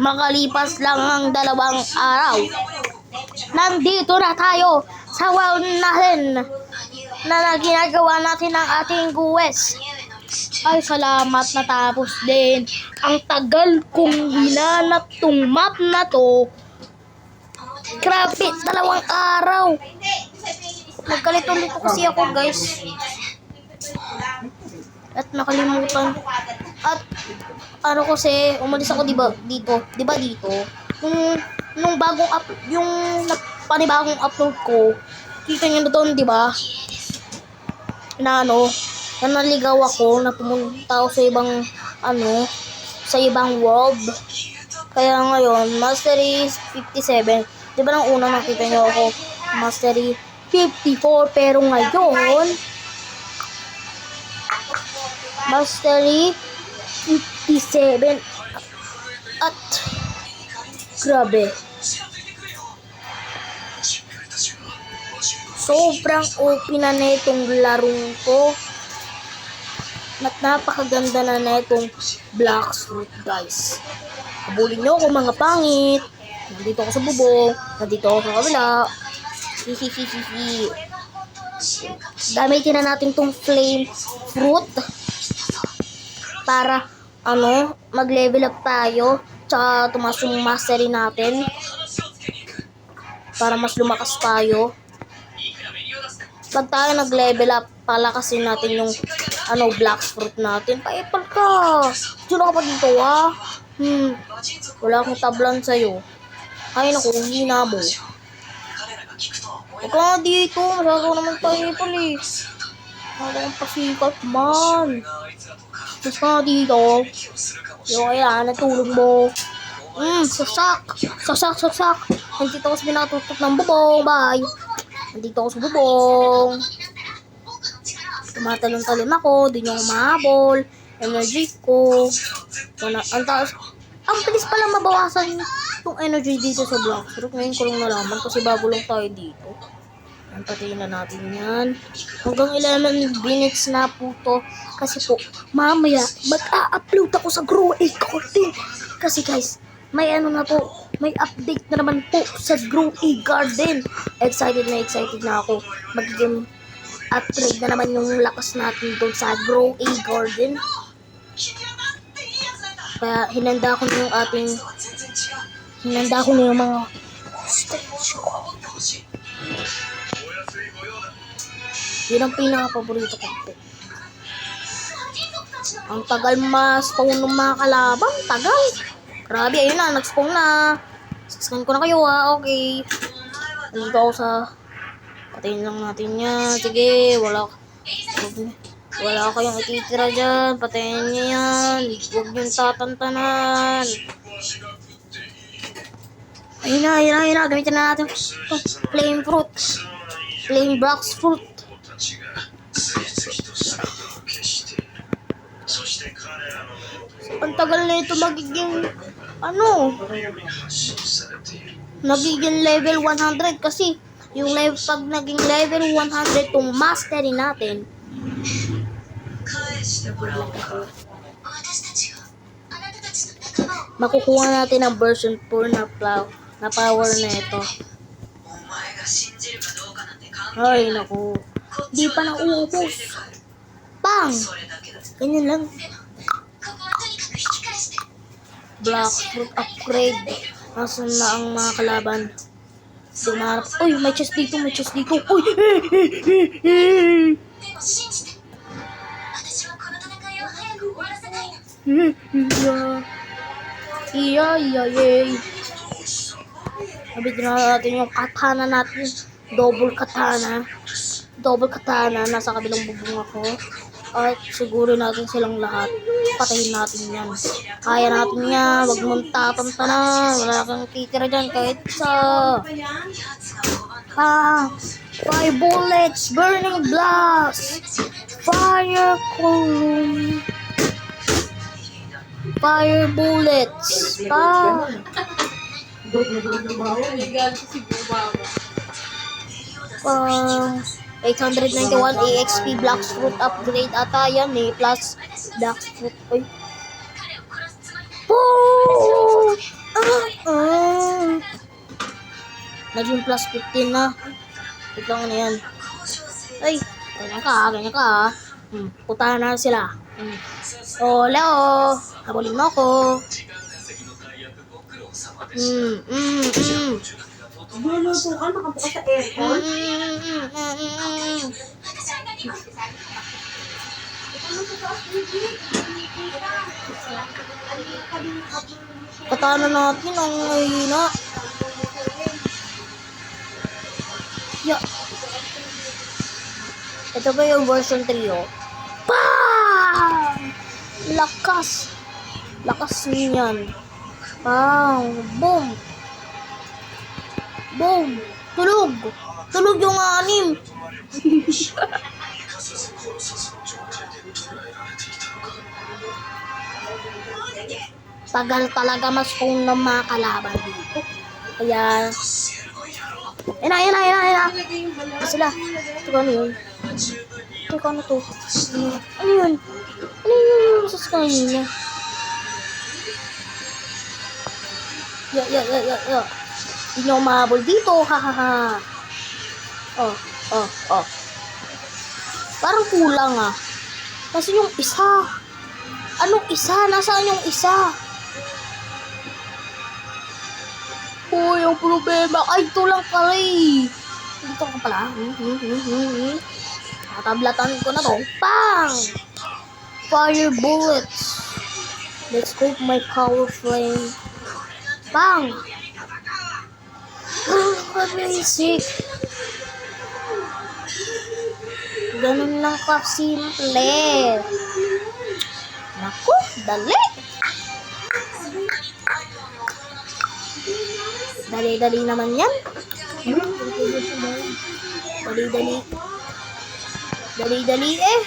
Makalipas lang ang 2 araw, nandito na tayo sa world natin na ginagawa natin ang ating quest. Ay, salamat, natapos din. Ang tagal kong hinanap tong map na to. Grabe, 2 araw. Nagkalito-lito kasi ako, guys. At nakalimutan. At ano kasi, umalis ako dito. Nung bagong up, yung panibagong upload ko, kita nyo na doon, diba? Na naligaw ako, na pumunta ako sa ibang world. Kaya ngayon, Mastery 57. Diba nang una nakita nyo ako, Mastery 54, pero ngayon, Mastery 57. At grabe, sobrang OP na netong larong ko. At napakaganda na netong Blacksroot, guys. Habulin nyo ako, mga pangit. Nandito ako sa bubong, nandito ako sa kabila. Gamitin na natin tong flame fruit para mag-level up tayo, tsaka tumaas yung mastery natin para mas lumakas tayo. Pag tayo nag-level up, palakasin natin yung Blacksroot natin. Paipal ka, diyan ako pa dito, ha? Wala akong tablan sa'yo. Ay naku, hina mo. Huwag ka dito, masyado naman paipal eh. Wala akong pasikat man. Mas ka dito. Yung kailangan na tulog mo. Sasak. Nandito ako sa pinatutok ng bubong. Bye. Nandito ako sa bubong. Tumatalon-talon ako. Di nyo mahabol. Energy ko. Ang bilis pala mabawasan yung energy dito sa Blacksroot. Ngayon ko lang nalaman kasi bago lang tayo dito. Patayin na natin yan. Hanggang 11 minutes na po to. Kasi po, mamaya mag-a-upload ako sa Grow A Garden. Kasi guys, may may update na naman po sa Grow A Garden. Excited na ako. Magiging upgrade na naman yung lakas natin doon sa Grow A Garden. Kaya hinanda ko na yung mga stage ko. Yun ang pinaka-paborito ko. Ang tagal ma-spawn ng mga kalaban. Tagal. Grabe, ayun na. Nag-spawn na. Saskan ko na kayo, ha. Okay. Nandito ako sa... Patayin lang natin yan. Sige, wala kayong ititira dyan. Patayin niya yan. Huwag niyong tatantanan. Ayun na. Gamitin na natin flame fruit. Flame Blacksroot. Ang tagal na ito magiging level 100 kasi yung pag naging level 100 tong mastery natin, makukuha natin ang version 4 na power na ito. Ay naku, di pa nauubos. Bang! Ganyan lang. Blacksroot upgrade. Nasaan na ang mga kalaban? Dumarap. Uy, may chest dito. Uy! Yay! Sabitin na natin yung katana natin. Double katana. Nasa kabilang bubong ako. At siguro natin silang lahat. Patayin natin yan. Kaya natin yan. Huwag mong tatantanan. Wala kang titira dyan kahit sa... 5 bullets. Burning blast. Fire column. Fire bullets. 891 AXP Blacksroot upgrade ata yan eh. Plus Blacksroot. Ay. Naging plus 15 na. Wait lang na yan. Ay, ganyan ka ha. Putahan na sila. Ole oh, habulin mo ako. Luluto ka, nakabukas sa aircon. Katana natin ang mahina. Yeah. Ito ba yung version 3 oh? Bang! Lakas! Lakas niyan. Bang! Boom! Boom! Tulog! Tulog yung anim! Tagal talaga mas kung ng mga kalaban dito. Kaya... Ina! Sila. Ito ano yun? Ito ano to? Ano yun? Ano yun? Masas kanina? Ya. Hindi nyo mahabol dito. Ha. Oh. Parang kulang ah. Kasi yung isa. Anong isa? Nasaan yung isa? Yung problema. Ay, ito lang pala eh. Dito ka pala. Tablatan ko na to. Bang! Fire bullets. Let's hope my power flame. Bang! Basic. Ganun lang ka-simple. Naku, dali. Dali naman yan. Dali. Dali eh.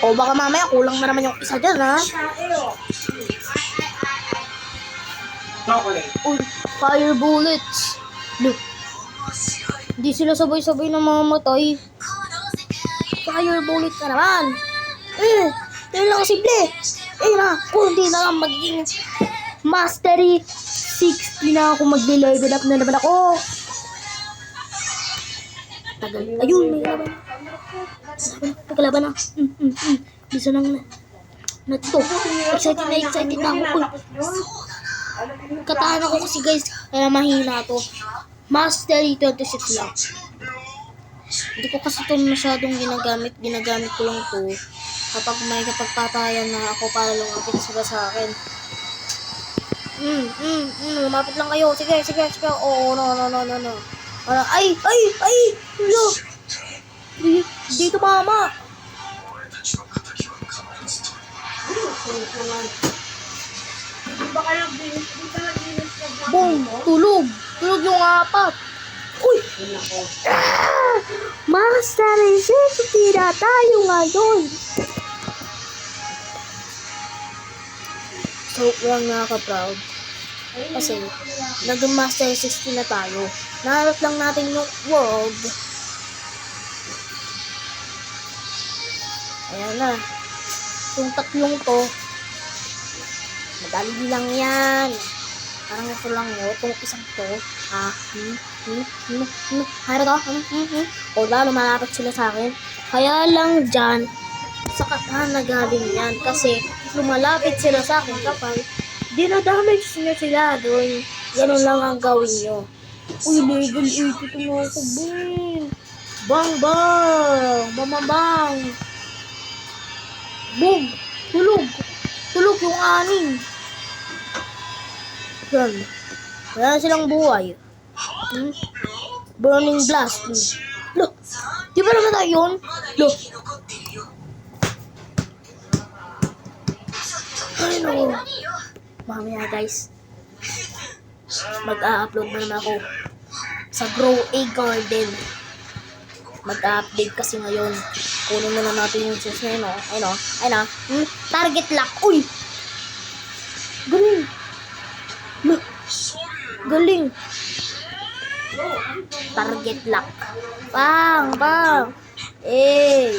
O baka mamaya kulang na naman yung isa dyan ha. Uy, fire bullets. Look. Hindi sila sabay-sabay na mamatay. Fire bullet na naman. Yun lang simple. Na, kundi na lang magiging mastery 60 na ako, magle-level up na naman ako. Tagal. Ayun, may laban. Nagkalaban na. Bisa nang na to. Excited na ako. Katana ko kasi guys, kaya mahina to. Mastery 26 lang. Hindi ko kasi ito masyadong ginagamit ko lang to kapag may kapagpatayan na ako para lumapit sila sa akin. Lumapit lang kayo. Sige. Oo, no. Ay! Hello! Dito mama! Boom! Tulog yung apat. Uy! Master Safety na tayo ngayon. So, lang nakaka-proud. Kasi, naging Master 60 na tayo. Naharap lang natin yung world. Ayan na. Yung tatlong to, madali lang yan. Parang ito lang yun. Itong isang to, harap to, o lalo malapit sila sa akin. Kaya lang dyan, sa katana galing yan. Kasi, lumalapit sila sa akin kapag dinadamage nyo sila doon. Ganun lang ang gawin nyo. Uy, level 80 ito mo ako, bang! Bang! Boom! Tulog yung aning. Yan. Wala silang buhay. Burning blast. Look! Di ba naman tayo yun? Look! Hello! Mamaya guys, mag-a-upload na naman ako sa Grow a Garden. Mag-a-update kasi ngayon. Kunin muna natin yung chest na yun, ayun. Target lock. Uy! Galing! Look! Galing! Target lock. Bang! Eh!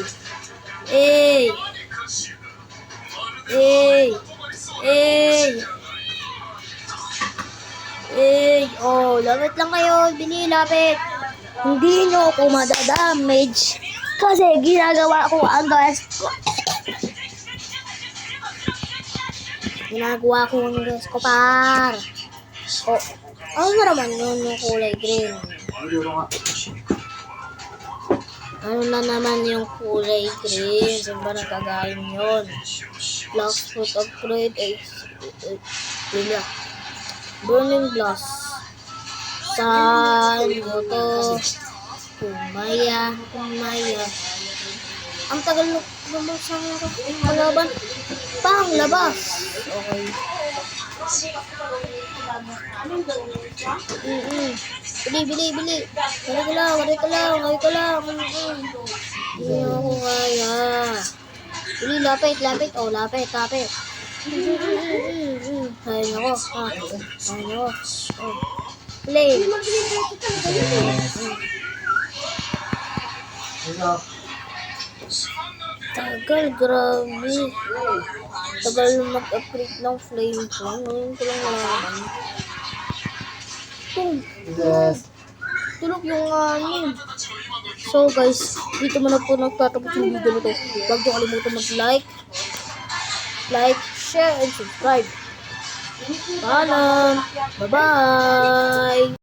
Lapit lang kayo. Bili, lapit. Hindi nyo ako madadamage. Kasi ginagawa ko ang best ko. Ginagawa ko ang best ko, par. Oh, ano na naman yun yung kulay green? Ano na naman yung kulay green? Saan ba nagkagaling yun? Black fruit upgrade ay burning glass. Saan mo to? Kumaya. Ang tagal lumabas ang kalaban. Pang labas. Okay. Bili. Wari ka lang. Hindi ako kaya. Bili, lapit. Oh, lapit. Kaya niyo ako. Oh. Play. Tagal, grabe. Tagal mag-upgrade ng flame ko. Ngayon ko lang nalaman. Tulog yung anim. So guys, dito muna po nagtatapos yung video nito. Huwag niyo kalimutan mag-like, share, and subscribe. Paalam! Bye-bye!